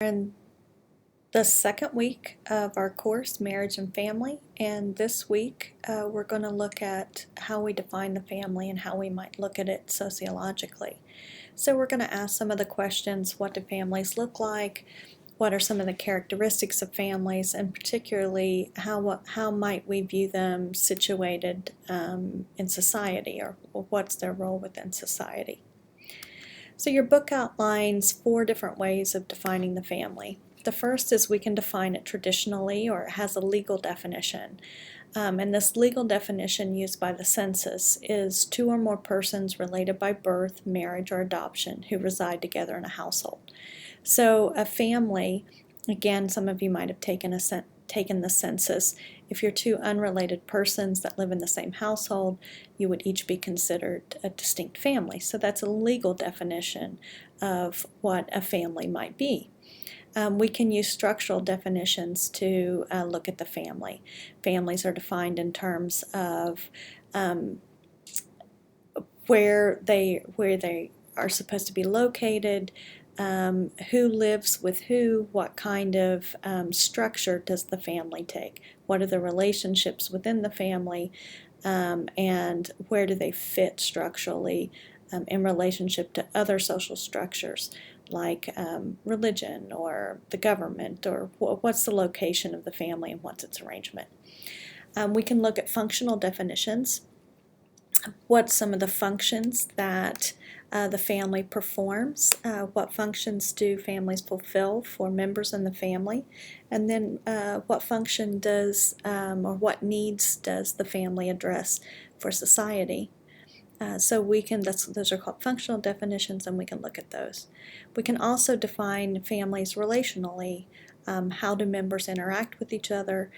in the second week of our course, Marriage and Family, and this week we're going to look at how we define the family and how we might look at it sociologically. So we're going to ask some of the questions: what do families look like? What are some of the characteristics of families, and particularly how might we view them situated in society, or what's their role within society? So your book outlines 4 different ways of defining the family. The first is we can define it traditionally, or it has a legal definition. And this legal definition used by the census is 2 or more persons related by birth, marriage, or adoption who reside together in a household. So a family, again, some of you might have taken the census. If you're 2 unrelated persons that live in the same household, you would each be considered a distinct family. So that's a legal definition of what a family might be. We can use structural definitions to look at the family. Families are defined in terms of where they are supposed to be located, who lives with who, what kind of structure does the family take, what are the relationships within the family, and where do they fit structurally in relationship to other social structures like religion or the government, or what's the location of the family and what's its arrangement. We can look at functional definitions. What's some of the functions that the family performs? What functions do families fulfill for members in the family? And then what function does, or what needs does the family address for society? So we can, those are called functional definitions, and we can look at those. We can also define families relationally. How do members interact with each other?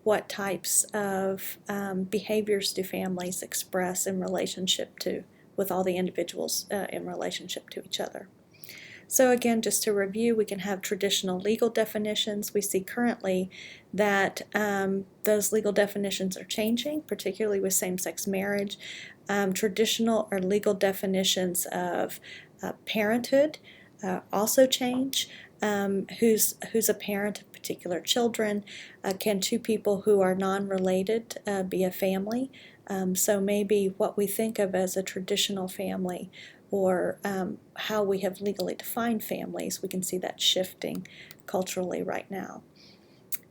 What types of behaviors do families express in relationship to, with all the individuals in relationship to each other? So again, just to review, we can have traditional legal definitions. We see currently that those legal definitions are changing, particularly with same-sex marriage. Traditional or legal definitions of parenthood also change. Who's a parent of particular children? Can 2 people who are non-related be a family? So maybe what we think of as a traditional family, or how we have legally defined families, we can see that shifting culturally right now.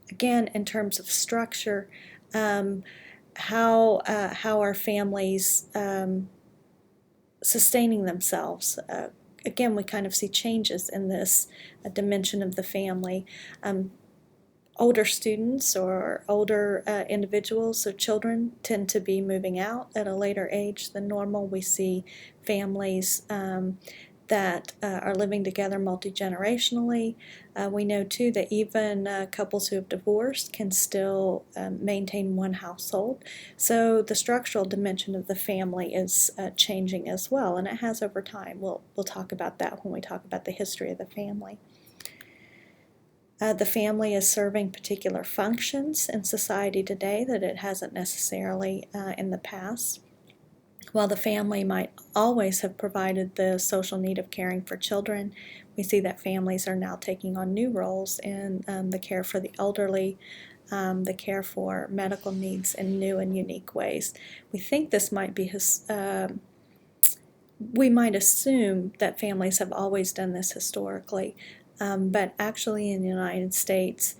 Again, in terms of structure, how are families sustaining themselves? Again, we kind of see changes in this dimension of the family. Older students or older individuals or children tend to be moving out at a later age than normal. We see families that are living together multi-generationally. We know too that even couples who have divorced can still maintain one household. So the structural dimension of the family is changing as well, and it has over time. We'll talk about that when we talk about the history of the family. The family is serving particular functions in society today that it hasn't necessarily in the past. While the family might always have provided the social need of caring for children, we see that families are now taking on new roles in the care for the elderly, the care for medical needs in new and unique ways. We think this might be we might assume that families have always done this historically, but actually in the United States,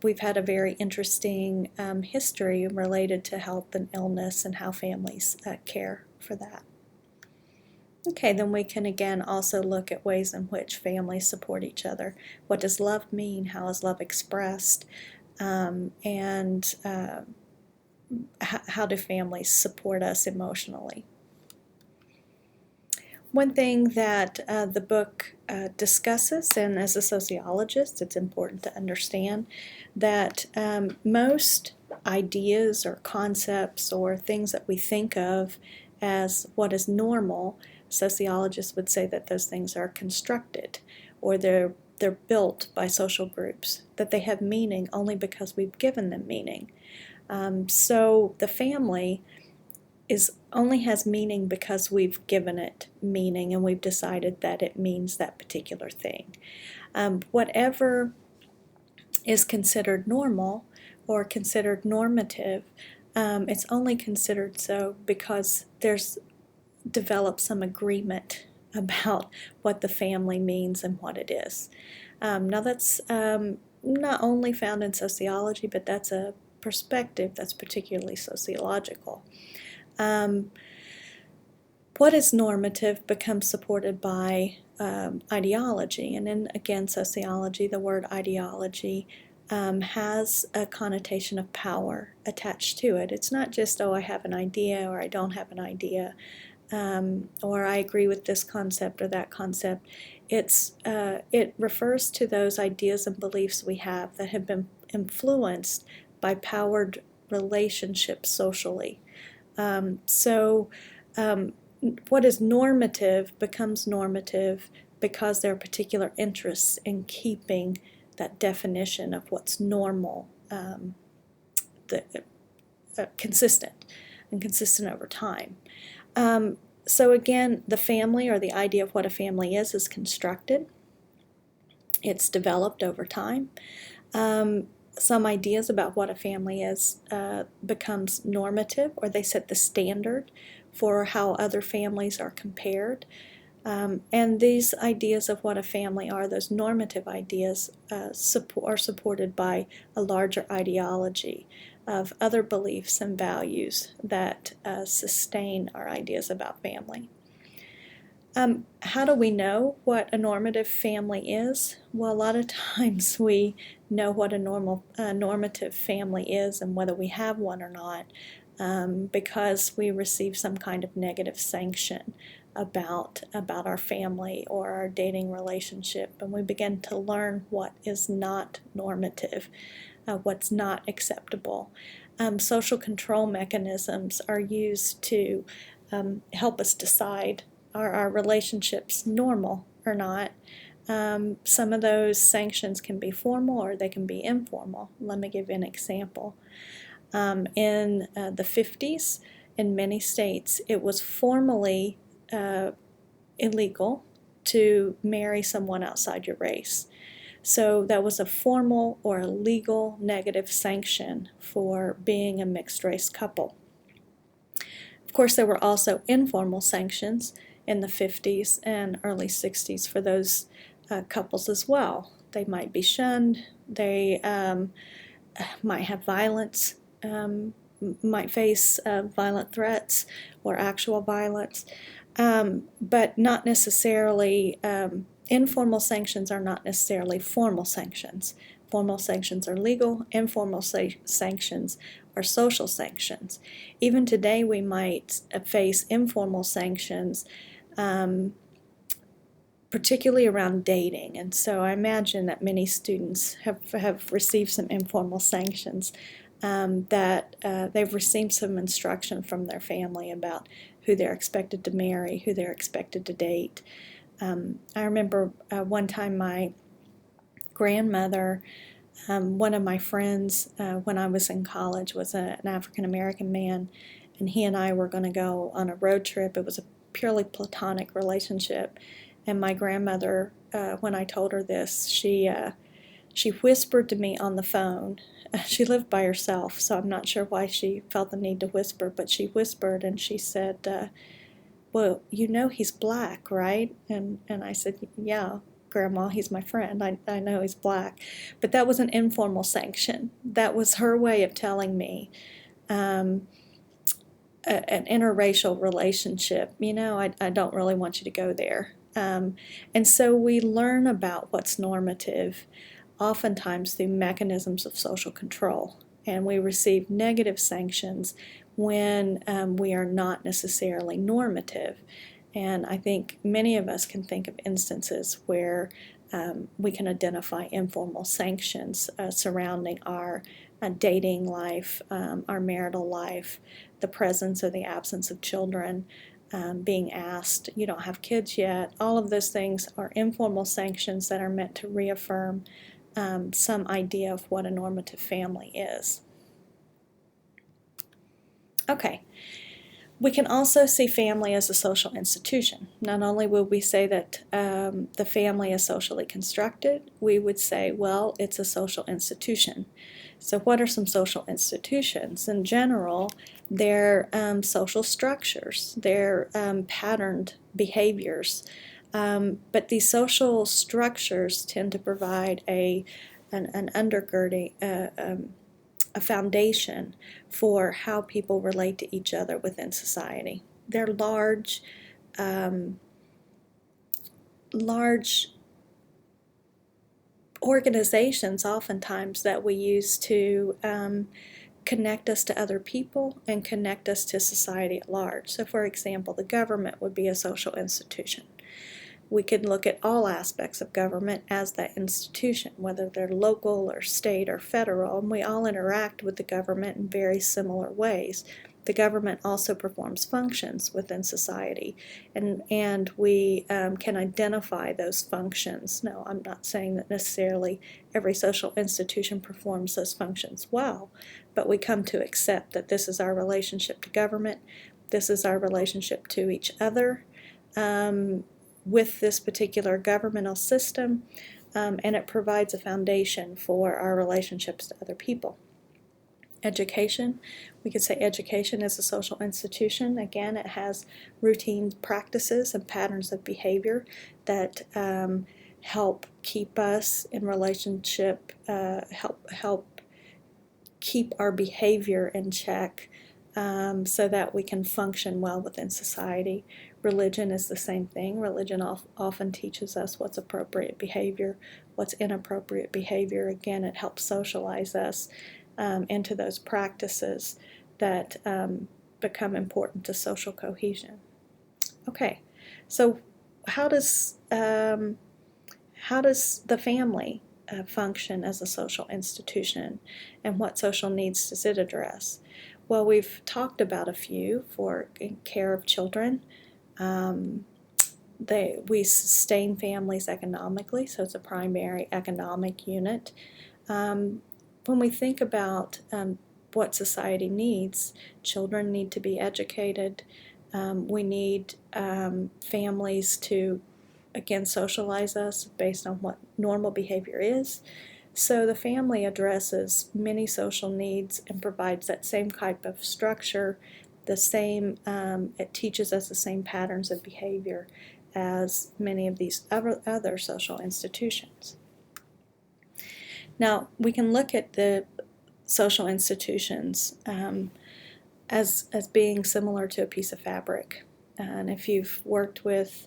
we've had a very interesting history related to health and illness and how families care for that. Okay, then we can again also look at ways in which families support each other. What does love mean? How is love expressed? And how do families support us emotionally? One thing that the book discusses, and as a sociologist it's important to understand, that most ideas or concepts or things that we think of as what is normal, sociologists would say that those things are constructed, or they're built by social groups, that they have meaning only because we've given them meaning. So the family only has meaning because we've given it meaning and we've decided that it means that particular thing. Whatever is considered normal or considered normative, it's only considered so because there's developed some agreement about what the family means and what it is. Now that's not only found in sociology, but that's a perspective that's particularly sociological. What is normative becomes supported by ideology, and in, again, sociology, the word ideology has a connotation of power attached to it. It's not just, oh, I have an idea or I don't have an idea, or I agree with this concept or that concept. It refers to those ideas and beliefs we have that have been influenced by powered relationships socially. What is normative becomes normative because there are particular interests in keeping that definition of what's normal consistent and consistent over time. So again, the family, or the idea of what a family is constructed. It's developed over time. Some ideas about what a family is becomes normative, or they set the standard for how other families are compared. And these ideas of what a family are, those normative ideas, are supported by a larger ideology of other beliefs and values that sustain our ideas about family. How do we know what a normative family is? Well, a lot of times we know what a normative family is and whether we have one or not because we receive some kind of negative sanction about our family or our dating relationship, and we begin to learn what is not normative, what's not acceptable. Social control mechanisms are used to help us decide, are our relationships normal or not? Some of those sanctions can be formal or they can be informal. Let me give you an example. In the 50s, in many states, it was formally illegal to marry someone outside your race. So that was a formal or a legal negative sanction for being a mixed-race couple. Of course, there were also informal sanctions in the 50s and early 60s for those couples as well. They might be shunned, they might have violence, might face violent threats or actual violence, but not necessarily, informal sanctions are not necessarily formal sanctions. Formal sanctions are legal, informal sanctions are social sanctions. Even today we might face informal sanctions, particularly around dating, and so I imagine that many students have received some informal sanctions, that they've received some instruction from their family about who they're expected to marry, who they're expected to date. I remember one time my grandmother, one of my friends when I was in college was an African American man, and he and I were going to go on a road trip. It was a purely platonic relationship, and my grandmother, when I told her this, she whispered to me on the phone. She lived by herself, so I'm not sure why she felt the need to whisper, but she whispered and she said, well, you know he's black, right? And I said, yeah, Grandma, he's my friend. I know he's black. But that was an informal sanction. That was her way of telling me an interracial relationship. You know, I don't really want you to go there. And so we learn about what's normative oftentimes through mechanisms of social control, and we receive negative sanctions when we are not necessarily normative. And I think many of us can think of instances where we can identify informal sanctions surrounding our dating life, our marital life, the presence or the absence of children, being asked, you don't have kids yet. All of those things are informal sanctions that are meant to reaffirm some idea of what a normative family is. Okay, We can also see family as a social institution. Not only would we say that the family is socially constructed, we would say, well, it's a social institution. So what are some social institutions? In general, they're social structures, they're patterned behaviors. But these social structures tend to provide an undergirding, a foundation for how people relate to each other within society. They're large organizations oftentimes that we use to connect us to other people and connect us to society at large. So for example, the government would be a social institution. We could look at all aspects of government as that institution, whether they're local or state or federal, and we all interact with the government in very similar ways. The government also performs functions within society, and we can identify those functions. Now, I'm not saying that necessarily every social institution performs those functions well, but we come to accept that this is our relationship to government, this is our relationship to each other, with this particular governmental system, and it provides a foundation for our relationships to other people. Education, we could say education is a social institution. Again, it has routine practices and patterns of behavior that help keep us in relationship, help keep our behavior in check, so that we can function well within society. Religion is the same thing. Religion often teaches us what's appropriate behavior, what's inappropriate behavior. Again, it helps socialize us into those practices that become important to social cohesion. Okay, so how does the family function as a social institution, and what social needs does it address? Well, we've talked about a few. For care of children, we sustain families economically, so it's a primary economic unit. When we think about what society needs, children need to be educated. We need families to, again, socialize us based on what normal behavior is. So the family addresses many social needs and provides that same type of structure, it teaches us the same patterns of behavior as many of these other social institutions. Now, we can look at the social institutions as being similar to a piece of fabric. And if you've worked with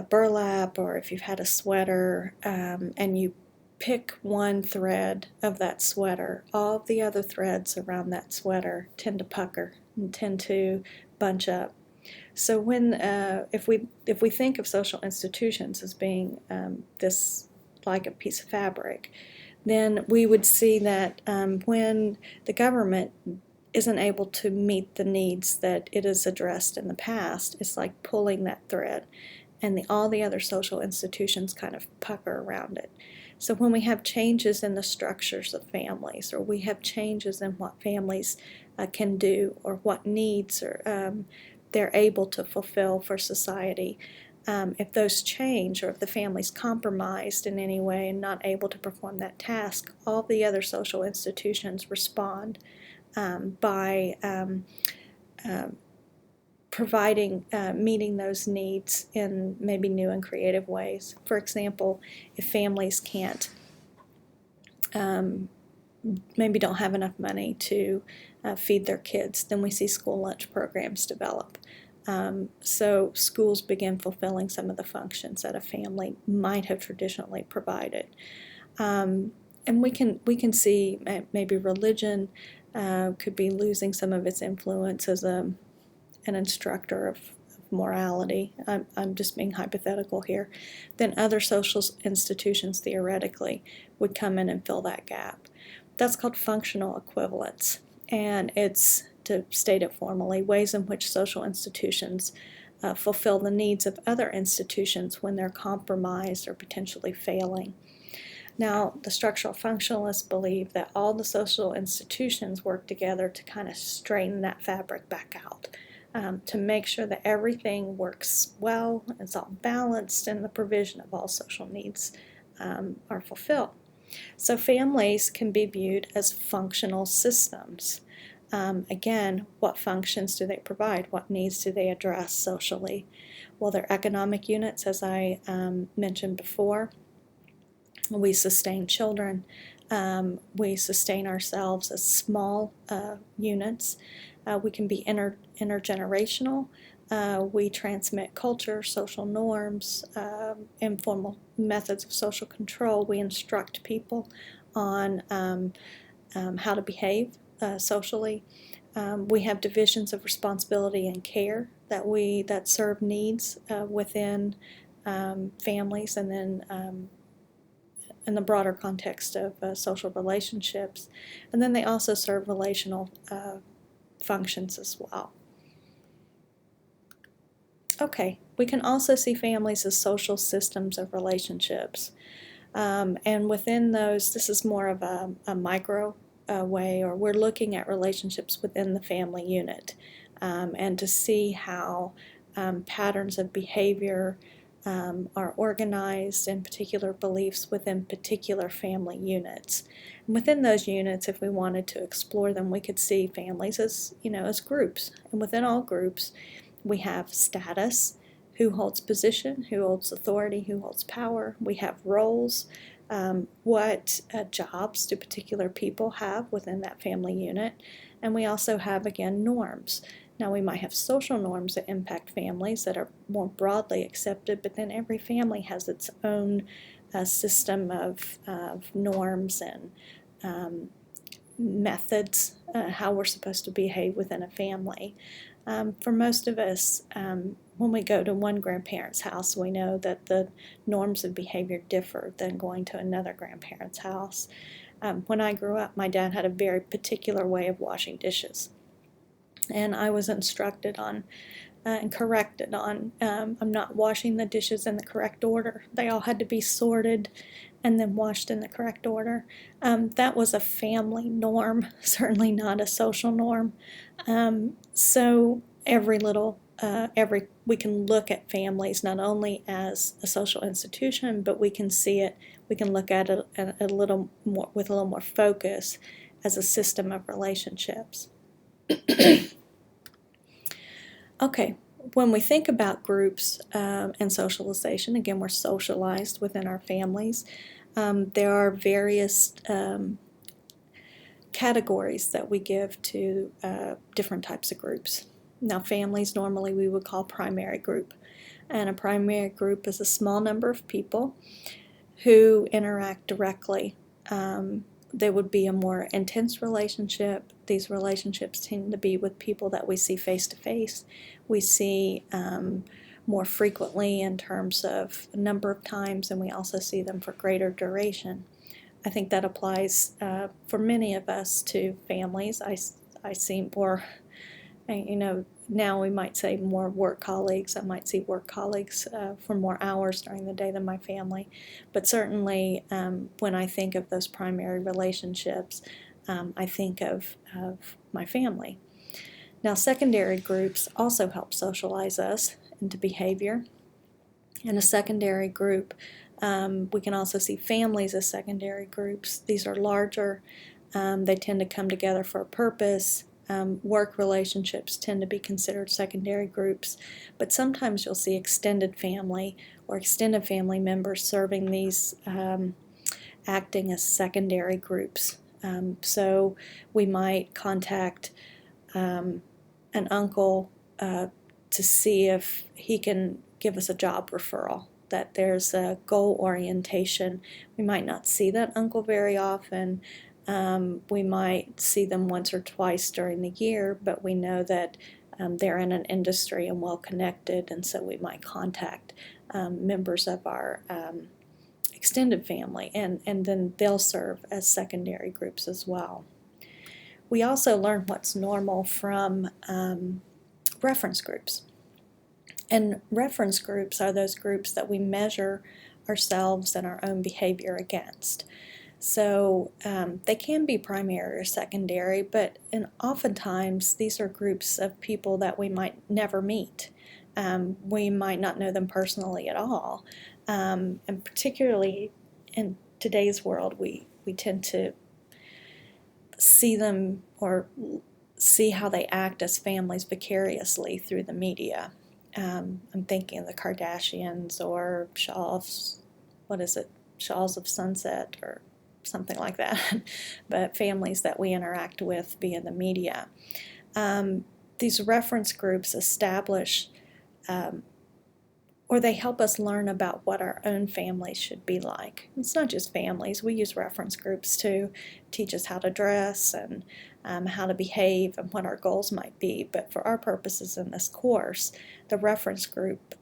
burlap, or if you've had a sweater and you pick one thread of that sweater, all of the other threads around that sweater tend to pucker and tend to bunch up. So if we think of social institutions as being this like a piece of fabric, then we would see that when the government isn't able to meet the needs that it has addressed in the past, it's like pulling that thread, and all the other social institutions kind of pucker around it. So when we have changes in the structures of families, or we have changes in what families can do, or what needs they're able to fulfill for society, if those change, or if the family's compromised in any way and not able to perform that task, all the other social institutions respond by providing, meeting those needs in maybe new and creative ways. For example, if families can't, maybe don't have enough money to feed their kids, then we see school lunch programs develop. So schools begin fulfilling some of the functions that a family might have traditionally provided. And we can see maybe religion could be losing some of its influence as an instructor of morality. I'm just being hypothetical here. Then other social institutions theoretically would come in and fill that gap. That's called functional equivalence, and it's, to state it formally, ways in which social institutions fulfill the needs of other institutions when they're compromised or potentially failing. Now, the structural functionalists believe that all the social institutions work together to kind of straighten that fabric back out, to make sure that everything works well, it's all balanced, and the provision of all social needs are fulfilled. So families can be viewed as functional systems. Again, what functions do they provide? What needs do they address socially? Well, they're economic units, as I mentioned before. We sustain children. We sustain ourselves as small units. We can be intergenerational. We transmit culture, social norms, informal methods of social control. We instruct people on how to behave socially. We have divisions of responsibility and care that serve needs within families, and then in the broader context of social relationships. And then they also serve relational functions as well. Okay, we can also see families as social systems of relationships. And within those, this is more of a micro way, or we're looking at relationships within the family unit, and to see how patterns of behavior are organized, and particular beliefs within particular family units. And within those units, if we wanted to explore them, we could see families as, as groups. And within all groups, we have status, who holds position, who holds authority, who holds power. We have roles, what jobs do particular people have within that family unit. And we also have, again, norms. Now, we might have social norms that impact families that are more broadly accepted, but then every family has its own system of norms and methods, how we're supposed to behave within a family. For most of us, when we go to one grandparent's house, we know that the norms of behavior differ than going to another grandparent's house. When I grew up, my dad had a very particular way of washing dishes. And I was instructed on and corrected on, I'm not washing the dishes in the correct order. They all had to be sorted and then washed in the correct order. That was a family norm, certainly not a social norm. So we can look at families not only as a social institution, but we can look at it a little more with a little more focus as a system of relationships. Okay, when we think about groups and socialization, again, we're socialized within our families. There are various categories that we give to different types of groups. Now, families normally we would call primary group, and a primary group is a small number of people who interact directly. There would be a more intense relationship. These relationships tend to be with people that we see face to face. We see more frequently in terms of number of times, and we also see them for greater duration. I think that applies for many of us to families. I see more, now we might say more work colleagues. I might see work colleagues for more hours during the day than my family. But certainly when I think of those primary relationships, I think of my family. Now, secondary groups also help socialize us into behavior. In a secondary group, we can also see families as secondary groups. These are larger. They tend to come together for a purpose. Work relationships tend to be considered secondary groups, but sometimes you'll see extended family or extended family members serving these, acting as secondary groups. So we might contact an uncle to see if he can give us a job referral, that there's a goal orientation. We might not see that uncle very often. We might see them once or twice during the year, but we know that they're in an industry and well connected, and so we might contact members of our extended family, and then they'll serve as secondary groups as well. We also learn what's normal from reference groups. And reference groups are those groups that we measure ourselves and our own behavior against. So they can be primary or secondary, but oftentimes these are groups of people that we might never meet. We might not know them personally at all. And particularly in today's world, we tend to see them or see how they act as families vicariously through the media. I'm thinking of the Kardashians or Shaw's, what is it, Shaw's of Sunset or something like that, but families that we interact with via the media. These reference groups establish or they help us learn about what our own families should be like. It's not just families. We use reference groups to teach us how to dress and how to behave and what our goals might be. But for our purposes in this course, the reference groups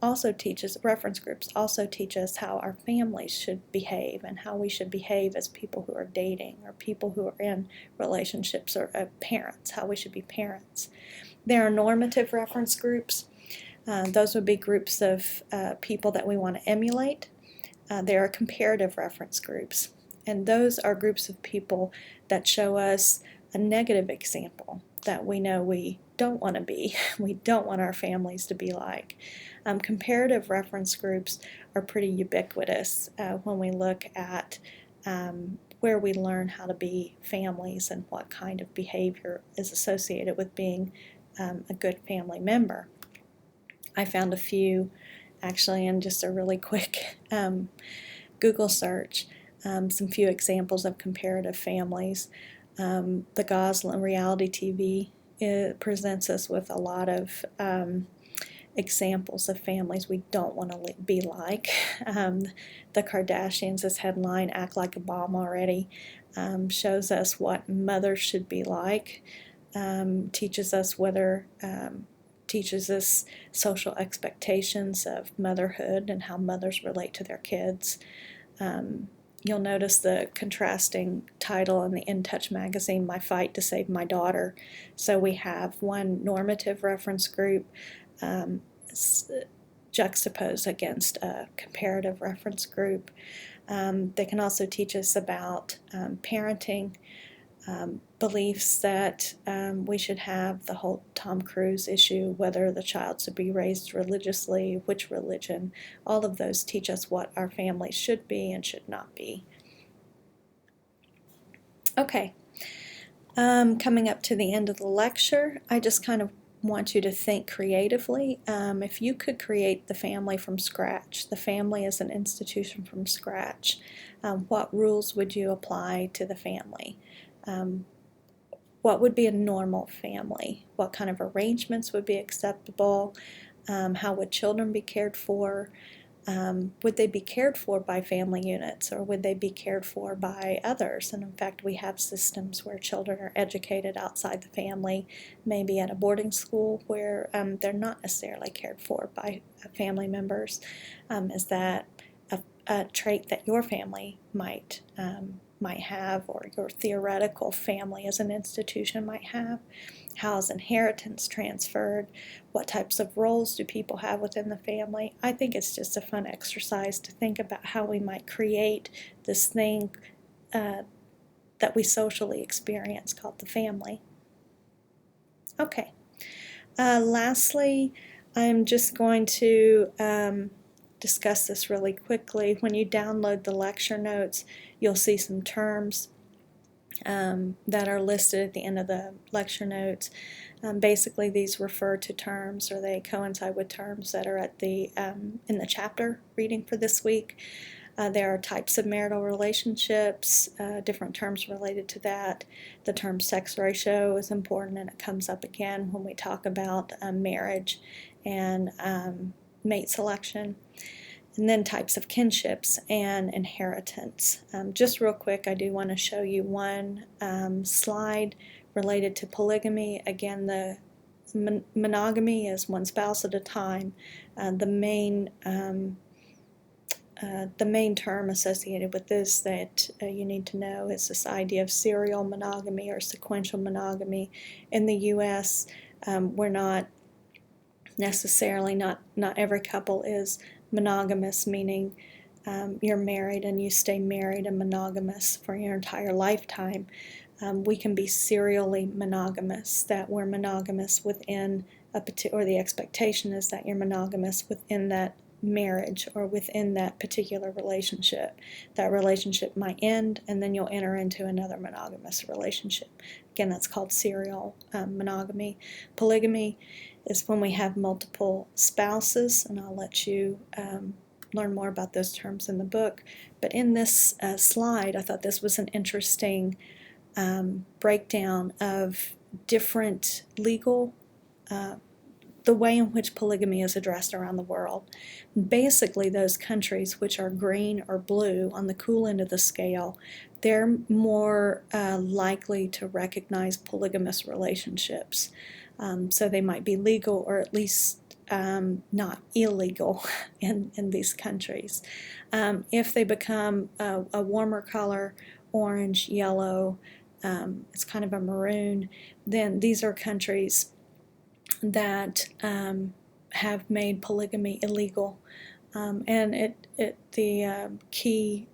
also teach us how our families should behave and how we should behave as people who are dating or people who are in relationships or parents, how we should be parents. There are normative reference groups. Those would be groups of people that we want to emulate. There are comparative reference groups, and those are groups of people that show us a negative example that we know we don't want to be. We don't want our families to be like. Comparative reference groups are pretty ubiquitous when we look at where we learn how to be families and what kind of behavior is associated with being a good family member. I found a few actually in just a really quick Google search, some few examples of comparative families. The Goslin reality TV, it presents us with a lot of examples of families we don't want to be like. The Kardashians, this headline, Act Like a Bomb Already, shows us what mothers should be like, teaches us social expectations of motherhood and how mothers relate to their kids. You'll notice the contrasting title in the In Touch magazine, My Fight to Save My Daughter. So we have one normative reference group juxtaposed against a comparative reference group. They can also teach us about parenting, beliefs that we should have, the whole Tom Cruise issue, whether the child should be raised religiously, which religion. All of those teach us what our family should be and should not be. Okay, coming up to the end of the lecture, I just kind of want you to think creatively. If you could create the family from scratch, the family as an institution from scratch, what rules would you apply to the family? What would be a normal family? What kind of arrangements would be acceptable? How would children be cared for? Would they be cared for by family units, or would they be cared for by others? And in fact, we have systems where children are educated outside the family, maybe at a boarding school where they're not necessarily cared for by family members. Is that a trait that your family might have, or your theoretical family as an institution might have? How is inheritance transferred? What types of roles do people have within the family? I think it's just a fun exercise to think about how we might create this thing that we socially experience called the family. Okay. Lastly, I'm just going to discuss this really quickly. When you download the lecture notes, you'll see some terms that are listed at the end of the lecture notes. Basically, these refer to terms, or they coincide with terms that are at the in the chapter reading for this week. There are types of marital relationships, different terms related to that. The term sex ratio is important, and it comes up again when we talk about marriage and mate selection. And then types of kinships and inheritance. Just real quick, I do want to show you one slide related to polygamy. Again, the monogamy is one spouse at a time. The main term associated with this that you need to know is this idea of serial monogamy or sequential monogamy. In the U.S., we're not necessarily, not every couple is monogamous, meaning you're married and you stay married and monogamous for your entire lifetime. We can be serially monogamous, that we're monogamous within a particular, or the expectation is that you're monogamous within that marriage or within that particular relationship. That relationship might end and then you'll enter into another monogamous relationship. Again, that's called serial monogamy. Polygamy is when we have multiple spouses, and I'll let you learn more about those terms in the book. But in this slide, I thought this was an interesting breakdown of different legal, the way in which polygamy is addressed around the world. Basically, those countries which are green or blue on the cool end of the scale, they're more likely to recognize polygamous relationships. So they might be legal or at least not illegal in these countries. If they become a warmer color, orange, yellow, it's kind of a maroon, then these are countries that have made polygamy illegal. And the key,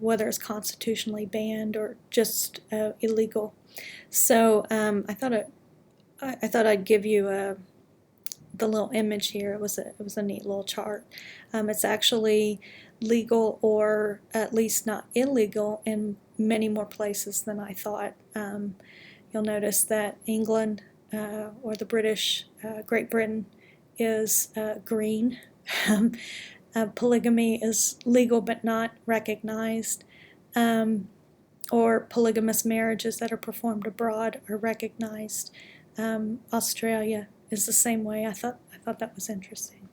whether it's constitutionally banned or just illegal. So I thought I'd give you the little image here. It was a neat little chart. It's actually legal, or at least not illegal, in many more places than I thought. You'll notice that England or the British, Great Britain, is green. Polygamy is legal but not recognized. Or polygamous marriages that are performed abroad are recognized. Australia is the same way. I thought that was interesting.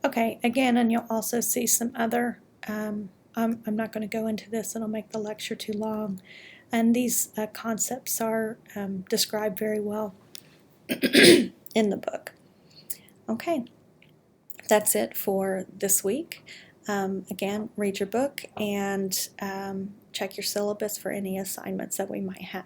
Okay, again, and you'll also see some other, I'm not going to go into this, it'll make the lecture too long, and these concepts are described very well in the book. Okay, that's it for this week. Again, read your book and check your syllabus for any assignments that we might have.